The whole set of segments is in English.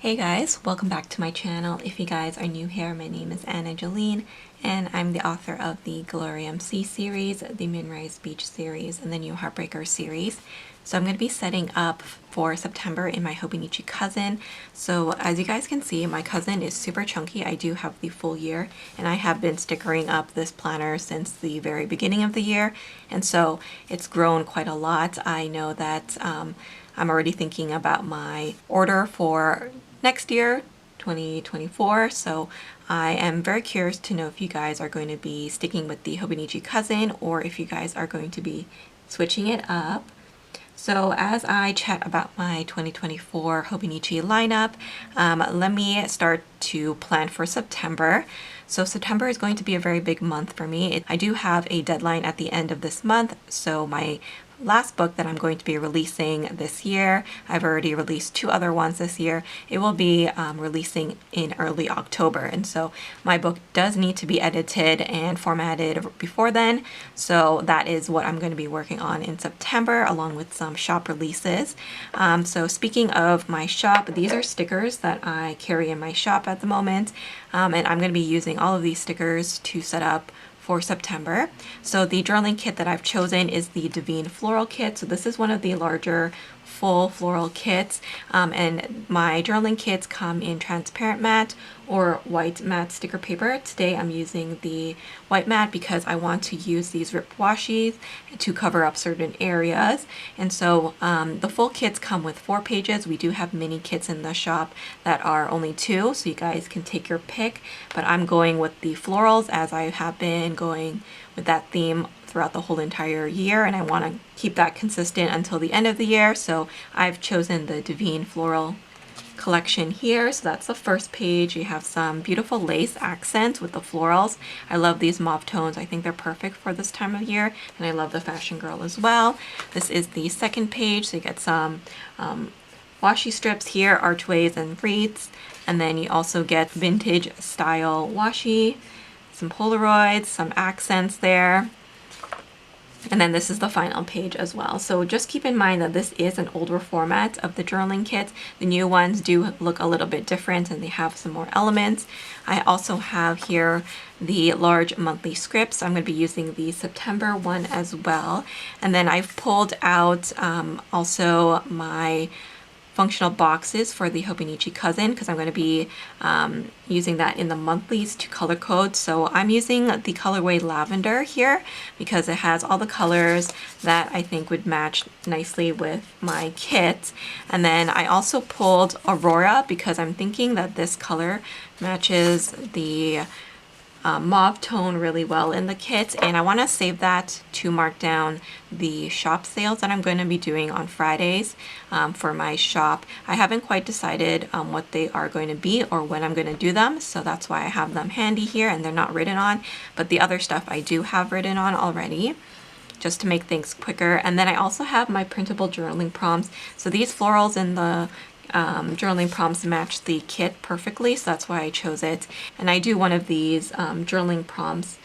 Hey guys, welcome back to my channel. If you guys are new here, my name is Jolene and I'm the author of the Glorium Sea series, the Moonrise Beach series, and the new Heartbreaker series. So I'm going to be setting up for September in my Hobonichi cousin. So as you guys can see, my cousin is super chunky. I do have the full year and I have been stickering up this planner since the very beginning of the year. And so it's grown quite a lot. I know that I'm already thinking about my order for next year, 2024. So I am very curious to know if you guys are going to be sticking with the Hobonichi cousin or if you guys are going to be switching it up. So as I chat about my 2024 Hobonichi lineup, let me start to plan for September. So September is going to be a very big month for me. I do have a deadline at the end of this month, so my last book that I'm going to be releasing this year, I've already released 2 other ones this year, it will be releasing in early October, and so my book does need to be edited and formatted before then, so that is what I'm going to be working on in September along with some shop releases. So speaking of my shop, these are stickers that I carry in my shop at the moment, and I'm going to be using all of these stickers to set up for September. So the journaling kit that I've chosen is the Divine Floral Kit. So this is one of the larger full floral kits, and my journaling kits come in transparent matte or white matte sticker paper. Today I'm using the white matte because I want to use these ripped washi to cover up certain areas. And so the full kits come with 4 pages. We do have mini kits in the shop that are only 2, so you guys can take your pick, but I'm going with the florals as I have been going with that theme throughout the whole entire year, and I want to keep that consistent until the end of the year. So I've chosen the Divine Floral collection here. So that's the first page. You have some beautiful lace accents with the florals. I love these mauve tones. I think they're perfect for this time of year, and I love the fashion girl as well. This is the second page, so you get some washi strips here, archways and wreaths, and then you also get vintage style washi, some Polaroids, some accents there. And then this is the final page as well. So just keep in mind that this is an older format of the journaling kits. The new ones do look a little bit different and they have some more elements. I also have here the large monthly scripts. I'm going to be using the September one as well. And then I've pulled out also my functional boxes for the Hobonichi cousin because I'm going to be using that in the monthlies to color code. So I'm using the colorway lavender here because it has all the colors that I think would match nicely with my kit. And then I also pulled Aurora because I'm thinking that this color matches the mauve tone really well in the kit, and I want to save that to mark down the shop sales that I'm going to be doing on Fridays for my shop. I haven't quite decided what they are going to be or when I'm going to do them, so that's why I have them handy here and they're not written on, but the other stuff I do have written on already, just to make things quicker. And then I also have my printable journaling prompts. So these florals in the journaling prompts match the kit perfectly, so that's why I chose it. And I do one of these journaling prompts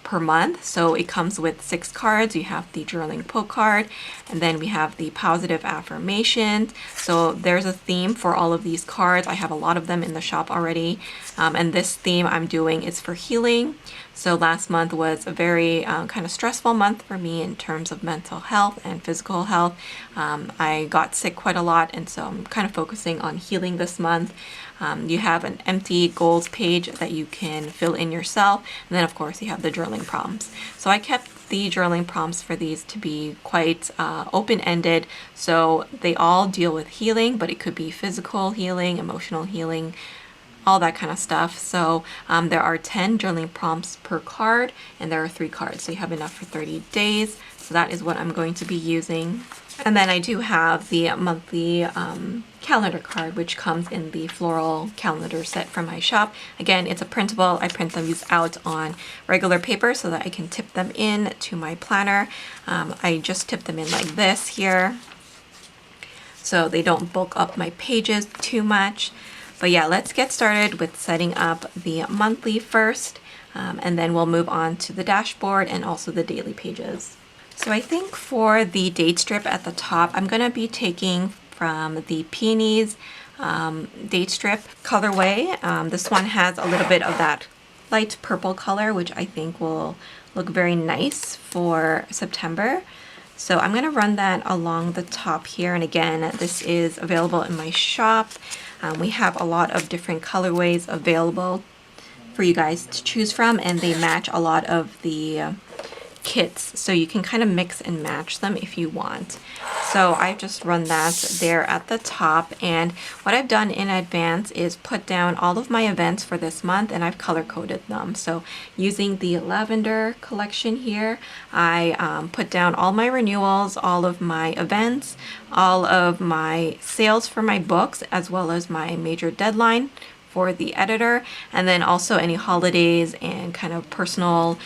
per month, so it comes with 6 cards. You have the journaling poke card, and then we have the positive affirmations. So there's a theme for all of these cards. I have a lot of them in the shop already, and this theme I'm doing is for healing. So last month was a very kind of stressful month for me in terms of mental health and physical health. I got sick quite a lot, and so I'm kind of focusing on healing this month. You have an empty goals page that you can fill in yourself, and then of course you have the journaling prompts. So I kept the journaling prompts for these to be quite open-ended, so they all deal with healing, but it could be physical healing, emotional healing, all that kind of stuff. So there are 10 journaling prompts per card, and there are 3 cards, so you have enough for 30 days. So that is what I'm going to be using. And then I do have the monthly calendar card, which comes in the floral calendar set from my shop. Again, it's a printable. I print these out on regular paper so that I can tip them in to my planner. I just tip them in like this here, so they don't bulk up my pages too much. But yeah, let's get started with setting up the monthly first, and then we'll move on to the dashboard and also the daily pages. So I think for the date strip at the top, I'm going to be taking from the Peonies date strip colorway. This one has a little bit of that light purple color, which I think will look very nice for September. So I'm going to run that along the top here. And again, this is available in my shop. We have a lot of different colorways available for you guys to choose from, and they match a lot of the kits, so you can kind of mix and match them if you want. So I just run that there at the top, and what I've done in advance is put down all of my events for this month, and I've color coded them. So using the lavender collection here, I put down all my renewals, all of my events, all of my sales for my books, as well as my major deadline for the editor, and then also any holidays and kind of personal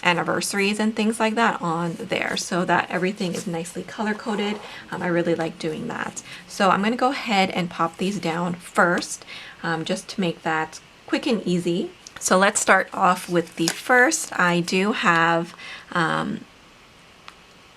anniversaries and things like that on there, so that everything is nicely color coded. I really like doing that. So I'm going to go ahead and pop these down first, just to make that quick and easy. So let's start off with the first. I do have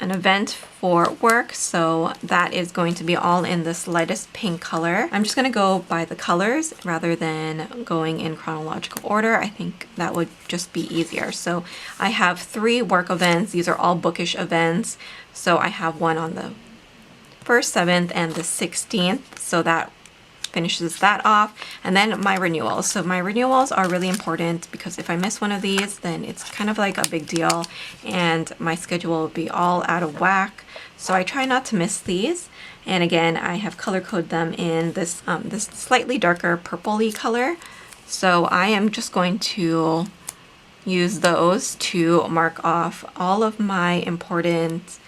an event for work, so that is going to be all in this lightest pink color. I'm just going to go by the colors rather than going in chronological order. I think that would just be easier. So I have 3 work events. These are all bookish events. So I have one on the 1st, 7th, and the 16th. So that finishes that off. And then my renewals. So my renewals are really important because if I miss one of these, then it's kind of like a big deal and my schedule will be all out of whack. So I try not to miss these. And again, I have color coded them in this this slightly darker purpley color. So I am just going to use those to mark off all of my important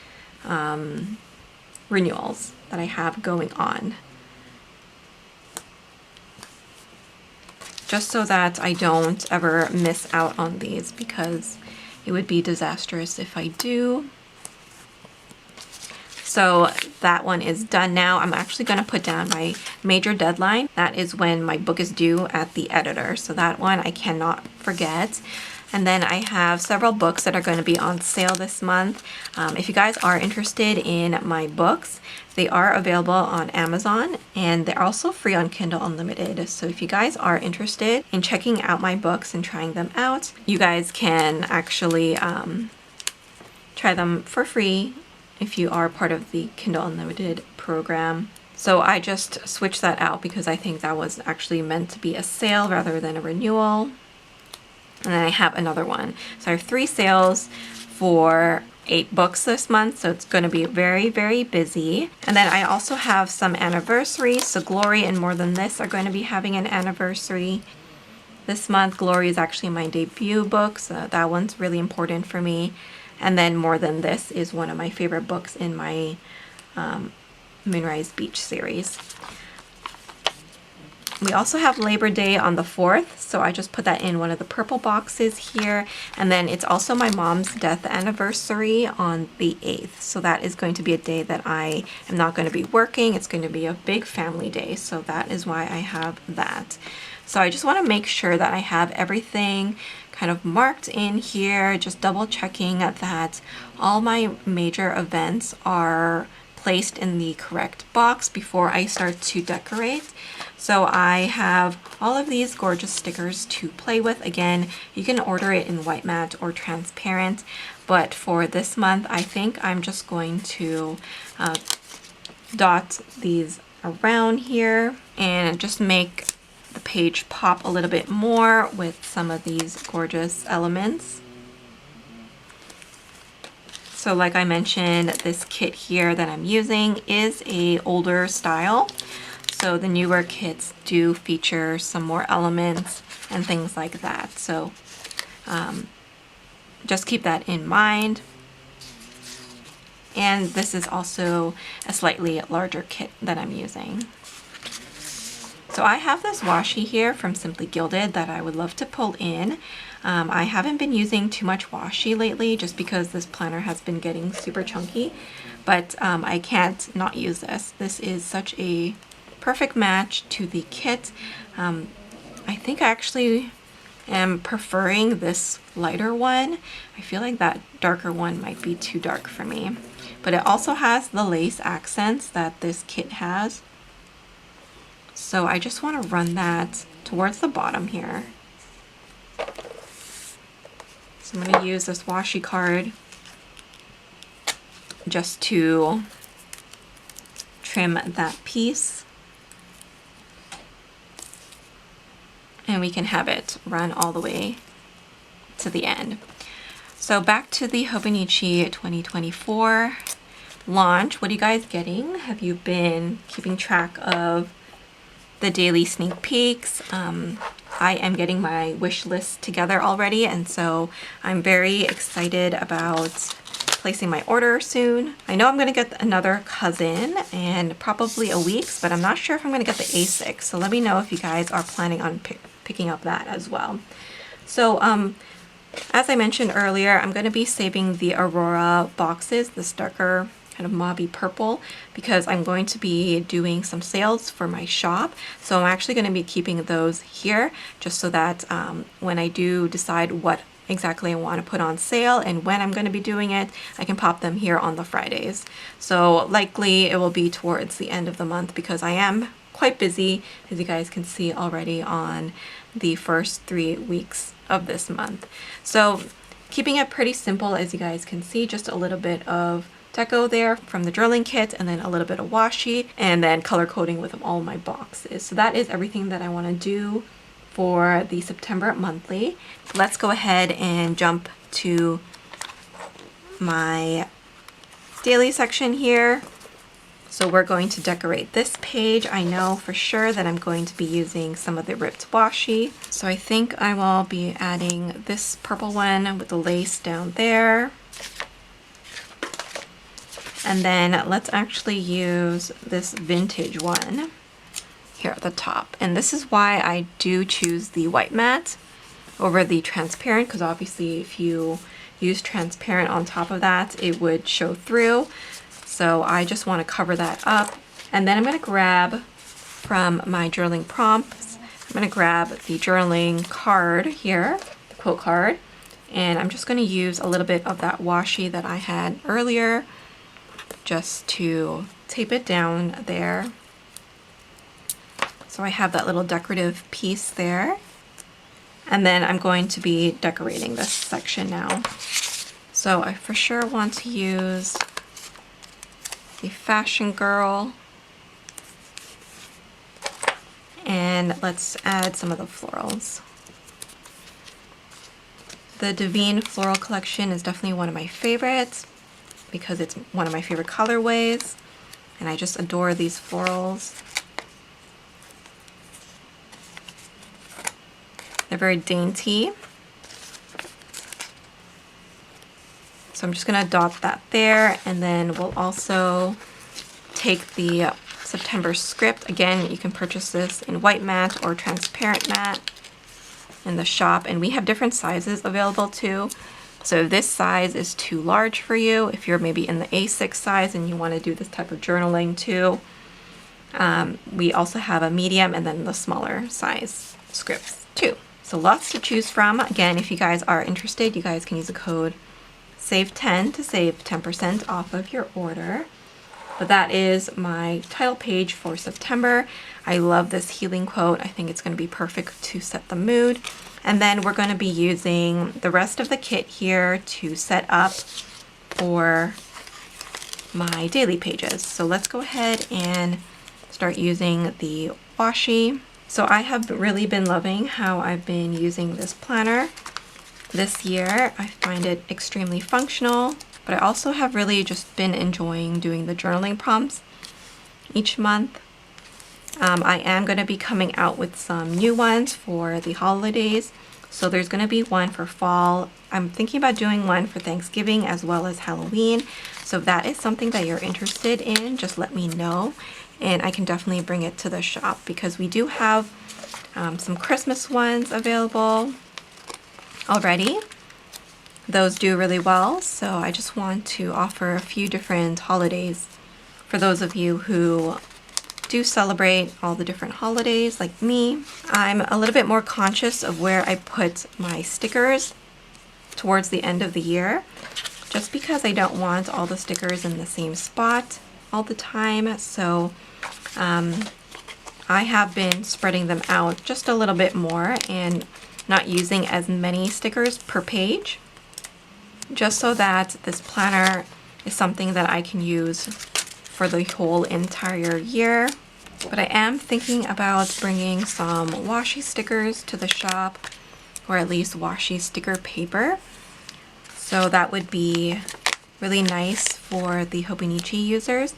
renewals that I have going on, just so that I don't ever miss out on these, because it would be disastrous if I do. So that one is done now. I'm actually going to put down my major deadline. That is when my book is due at the editor. So that one I cannot forget. And then I have several books that are going to be on sale this month. If you guys are interested in my books, they are available on Amazon, and they're also free on Kindle Unlimited. So if you guys are interested in checking out my books and trying them out, you guys can actually try them for free if you are part of the Kindle Unlimited program. So I just switched that out because I think that was actually meant to be a sale rather than a renewal. And then I have another one. So I have 3 sales for 8 books this month, so it's going to be very, very busy. And then I also have some anniversaries. So Glory and More Than This are going to be having an anniversary this month. Glory is actually my debut book, so that one's really important for me. And then More Than This is one of my favorite books in my Moonrise Beach series. We also have Labor Day on the 4th, so I just put that in one of the purple boxes here. And then it's also my mom's death anniversary on the 8th. So that is going to be a day that I am not going to be working. It's going to be a big family day, so that is why I have that. So I just want to make sure that I have everything kind of marked in here, just double checking that all my major events are placed in the correct box before I start to decorate. So I have all of these gorgeous stickers to play with. Again, you can order it in white matte or transparent, but for this month I think I'm just going to dot these around here and just make the page pop a little bit more with some of these gorgeous elements. So like I mentioned, this kit here that I'm using is a older style. So the newer kits do feature some more elements and things like that. So just keep that in mind. And this is also a slightly larger kit that I'm using. So I have this washi here from Simply Gilded that I would love to pull in. I haven't been using too much washi lately just because this planner has been getting super chunky, but I can't not use this. This is such a perfect match to the kit. I think I actually am preferring this lighter one. I feel like that darker one might be too dark for me, but it also has the lace accents that this kit has. So I just want to run that towards the bottom here. So I'm going to use this washi card just to trim that piece. And we can have it run all the way to the end. So back to the Hobonichi 2024 launch. What are you guys getting? Have you been keeping track of the daily sneak peeks? I am getting my wish list together already, and so I'm very excited about placing my order soon. I know I'm going to get another cousin and probably a week's, but I'm not sure if I'm going to get the A6. So let me know if you guys are planning on picking up that as well. So as I mentioned earlier, I'm going to be saving the Aurora boxes, this darker kind of mauvey purple, because I'm going to be doing some sales for my shop. So I'm actually going to be keeping those here just so that when I do decide what exactly I want to put on sale and when I'm going to be doing it, I can pop them here on the Fridays. So likely it will be towards the end of the month because I am quite busy, as you guys can see already on the first 3 weeks of this month. So keeping it pretty simple, as you guys can see, just a little bit of deco there from the journaling kit, and then a little bit of washi, and then color coding with all my boxes. So that is everything that I want to do for the September monthly. Let's go ahead and jump to my daily section here. So we're going to decorate this page. I know for sure that I'm going to be using some of the ripped washi. So I think I will be adding this purple one with the lace down there. And then let's actually use this vintage one here at the top. And this is why I do choose the white matte over the transparent, because obviously if you use transparent on top of that, it would show through. So I just want to cover that up. And then I'm going to grab from my journaling prompts, I'm going to grab the journaling card here, the quote card, and I'm just going to use a little bit of that washi that I had earlier just to tape it down there. So I have that little decorative piece there. And then I'm going to be decorating this section now. So I for sure want to use the Fashion Girl. And let's add some of the florals. The Divine Floral Collection is definitely one of my favorites because it's one of my favorite colorways. And I just adore these florals. They're very dainty. So I'm just gonna dot that there, and then we'll also take the September script. Again, you can purchase this in white matte or transparent matte in the shop, and we have different sizes available too. So if this size is too large for you, if you're maybe in the A6 size and you want to do this type of journaling too, we also have a medium and then the smaller size scripts too. So lots to choose from. Again, if you guys are interested, you guys can use the code SAVE10 to save 10% off of your order. But that is my title page for September. I love this healing quote. I think it's going to be perfect to set the mood. And then we're going to be using the rest of the kit here to set up for my daily pages. So let's go ahead and start using the washi. So I have really been loving how I've been using this planner this year. I find it extremely functional, but I also have really just been enjoying doing the journaling prompts each month. I am going to be coming out with some new ones for the holidays. So there's going to be one for fall. I'm thinking about doing one for Thanksgiving as well as Halloween. So if that is something that you're interested in, just let me know. And I can definitely bring it to the shop because we do have some Christmas ones available already. Those do really well. So I just want to offer a few different holidays for those of you who do celebrate all the different holidays like me. I'm a little bit more conscious of where I put my stickers towards the end of the year, just because I don't want all the stickers in the same spot all the time. So I have been spreading them out just a little bit more and not using as many stickers per page, just so that this planner is something that I can use for the whole entire year. But I am thinking about bringing some washi stickers to the shop, or at least washi sticker paper. So that would be really nice for the Hobonichi users,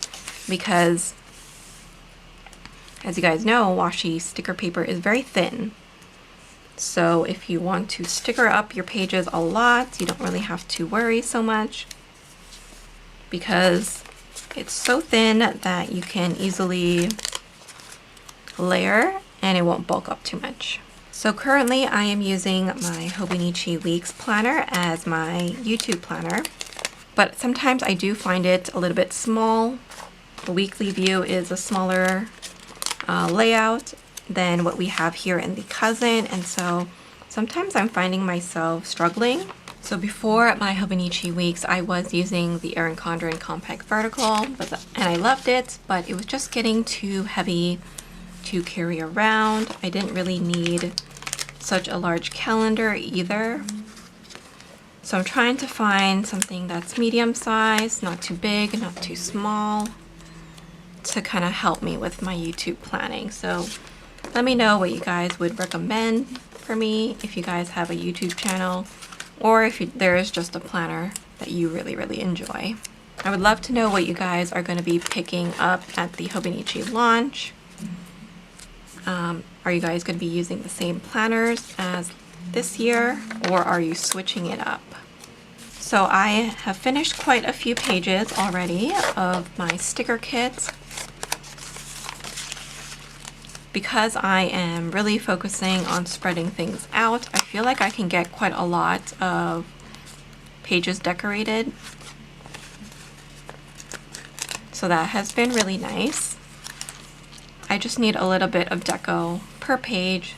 because as you guys know, washi sticker paper is very thin. So if you want to sticker up your pages a lot, you don't really have to worry so much, because it's so thin that you can easily layer and it won't bulk up too much. So currently I am using my Hobonichi Weeks planner as my YouTube planner, but sometimes I do find it a little bit small. The weekly view is a smaller layout than what we have here in the cousin, and so sometimes I'm finding myself struggling. So before my Hobonichi Weeks, I was using the Erin Condren Compact Vertical, and I loved it, but it was just getting too heavy to carry around. I didn't really need such a large calendar either. So I'm trying to find something that's medium size, not too big, not too small, to kind of help me with my YouTube planning. So let me know what you guys would recommend for me if you guys have a YouTube channel, or if there is just a planner that you really enjoy. I would love to know what you guys are going to be picking up at the Hobonichi launch. Are you guys going to be using the same planners as this year, or are you switching it up? So I have finished quite a few pages already of my sticker kit. Because I am really focusing on spreading things out, I feel like I can get quite a lot of pages decorated. So that has been really nice. I just need a little bit of deco per page.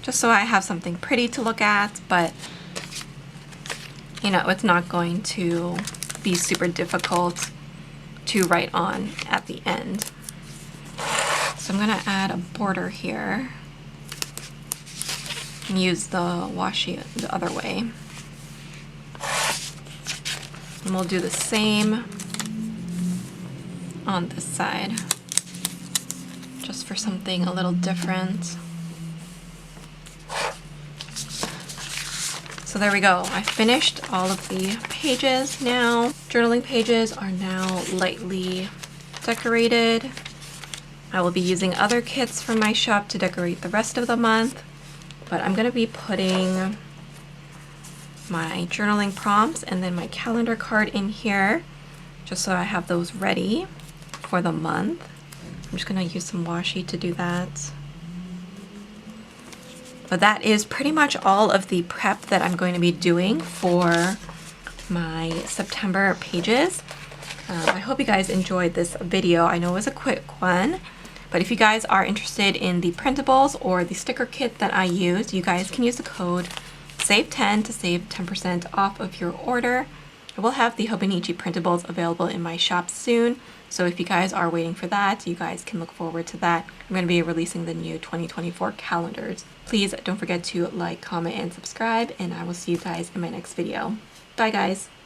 Just so I have something pretty to look at, but you know, it's not going to be super difficult to write on at the end. So I'm gonna add a border here and use the washi the other way. And we'll do the same on this side, just for something a little different. So there we go. I finished all of the pages now. Journaling pages are now lightly decorated. I will be using other kits from my shop to decorate the rest of the month, but I'm going to be putting my journaling prompts and then my calendar card in here, just so I have those ready for the month. I'm just going to use some washi to do that. But that is pretty much all of the prep that I'm going to be doing for my September pages. I hope you guys enjoyed this video. I know it was a quick one, but if you guys are interested in the printables or the sticker kit that I use, you guys can use the code SAVE10 to save 10% off of your order. I will have the Hobonichi printables available in my shop soon, so if you guys are waiting for that, you guys can look forward to that. I'm going to be releasing the new 2024 calendars. Please don't forget to like, comment, and subscribe, and I will see you guys in my next video. Bye guys!